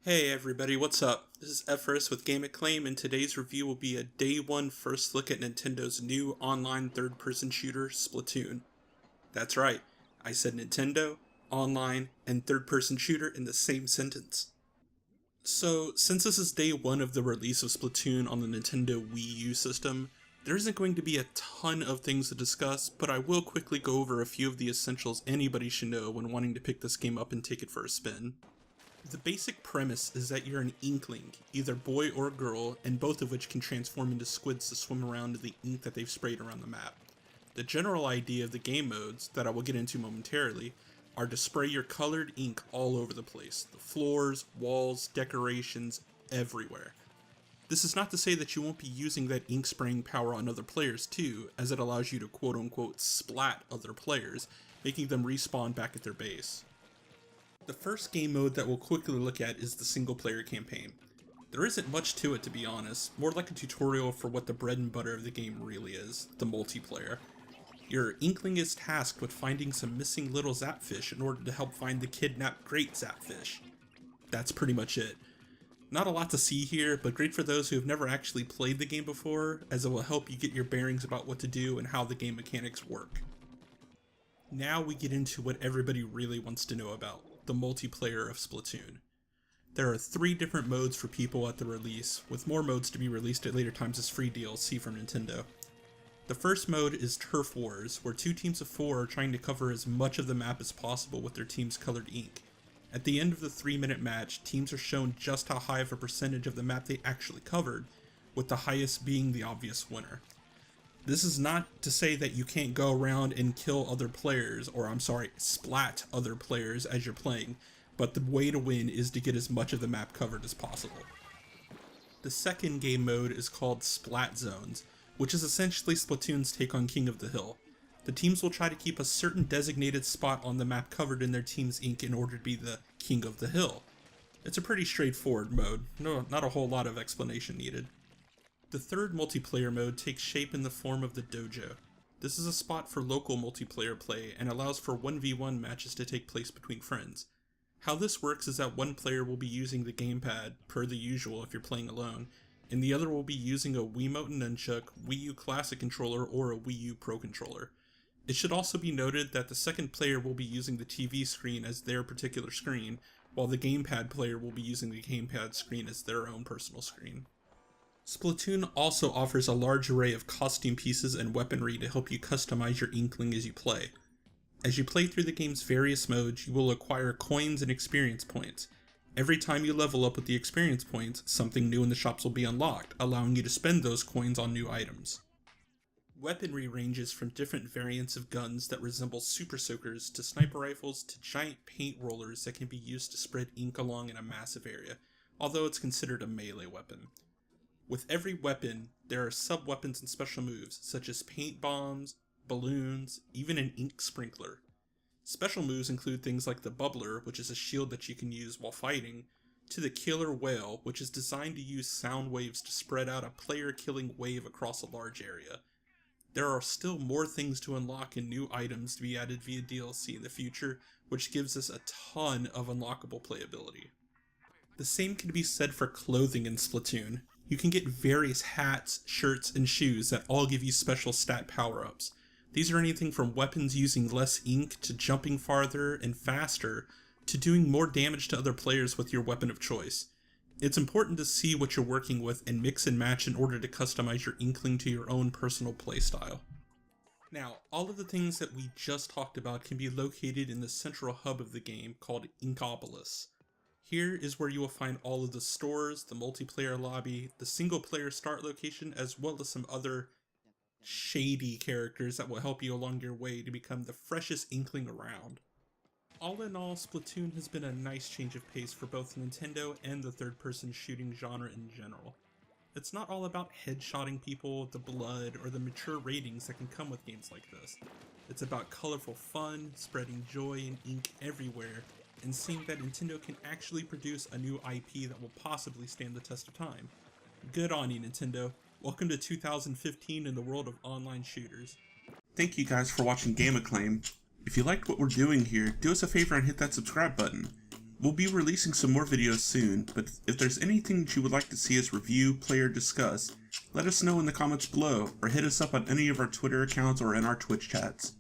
Hey everybody, what's up? This is Everest with Acclaim, and today's review will be a day one first look at Nintendo's new online third-person shooter, Splatoon. That's right, I said Nintendo, online, and third-person shooter in the same sentence. So, since this is day one of the release of Splatoon on the Nintendo Wii U system, there isn't going to be a ton of things to discuss, but I will quickly go over a few of the essentials anybody should know when wanting to pick this game up and take it for a spin. The basic premise is that you're an Inkling, either boy or girl, and both of which can transform into squids to swim around in the ink that they've sprayed around the map. The general idea of the game modes, that I will get into momentarily, are to spray your colored ink all over the place. The floors, walls, decorations, everywhere. This is not to say that you won't be using that ink spraying power on other players too, as it allows you to quote unquote splat other players, making them respawn back at their base. The first game mode that we'll quickly look at is the single player campaign. There isn't much to it, to be honest, more like a tutorial for what the bread and butter of the game really is, the multiplayer. Your Inkling is tasked with finding some missing little Zapfish in order to help find the kidnapped great Zapfish. That's pretty much it. Not a lot to see here, but great for those who have never actually played the game before, as it will help you get your bearings about what to do and how the game mechanics work. Now we get into what everybody really wants to know about, the multiplayer of Splatoon. There are 3 different modes for people at the release, with more modes to be released at later times as free DLC from Nintendo. The first mode is Turf Wars, where 2 teams of 4 are trying to cover as much of the map as possible with their team's colored ink. At the end of the 3-minute match, teams are shown just how high of a percentage of the map they actually covered, with the highest being the obvious winner. This is not to say that you can't go around and kill other players, splat other players as you're playing, but the way to win is to get as much of the map covered as possible. The second game mode is called Splat Zones, which is essentially Splatoon's take on King of the Hill. The teams will try to keep a certain designated spot on the map covered in their team's ink in order to be the King of the Hill. It's a pretty straightforward mode, not a whole lot of explanation needed. The third multiplayer mode takes shape in the form of the Dojo. This is a spot for local multiplayer play and allows for 1v1 matches to take place between friends. How this works is that one player will be using the gamepad, per the usual if you're playing alone, and the other will be using a Wiimote and Nunchuck, Wii U Classic controller, or a Wii U Pro controller. It should also be noted that the second player will be using the TV screen as their particular screen, while the gamepad player will be using the gamepad screen as their own personal screen. Splatoon also offers a large array of costume pieces and weaponry to help you customize your Inkling as you play. As you play through the game's various modes, you will acquire coins and experience points. Every time you level up with the experience points, something new in the shops will be unlocked, allowing you to spend those coins on new items. Weaponry ranges from different variants of guns that resemble super soakers to sniper rifles to giant paint rollers that can be used to spread ink along in a massive area, although it's considered a melee weapon. With every weapon, there are sub-weapons and special moves, such as paint bombs, balloons, even an ink sprinkler. Special moves include things like the Bubbler, which is a shield that you can use while fighting, to the Killer Whale, which is designed to use sound waves to spread out a player-killing wave across a large area. There are still more things to unlock and new items to be added via DLC in the future, which gives us a ton of unlockable playability. The same can be said for clothing in Splatoon. You can get various hats, shirts, and shoes that all give you special stat power-ups. These are anything from weapons using less ink to jumping farther and faster to doing more damage to other players with your weapon of choice. It's important to see what you're working with and mix and match in order to customize your Inkling to your own personal playstyle. Now, all of the things that we just talked about can be located in the central hub of the game called Inkopolis. Here is where you will find all of the stores, the multiplayer lobby, the single player start location, as well as some other shady characters that will help you along your way to become the freshest Inkling around. All in all, Splatoon has been a nice change of pace for both Nintendo and the third-person shooting genre in general. It's not all about headshotting people, the blood, or the mature ratings that can come with games like this. It's about colorful fun, spreading joy and ink everywhere, and seeing that Nintendo can actually produce a new IP that will possibly stand the test of time. Good on you, Nintendo. Welcome to 2015 in the world of online shooters. Thank you guys for watching Acclaim. If you liked what we're doing here, do us a favor and hit that subscribe button. We'll be releasing some more videos soon, but if there's anything that you would like to see us review, play, or discuss, let us know in the comments below, or hit us up on any of our Twitter accounts or in our Twitch chats.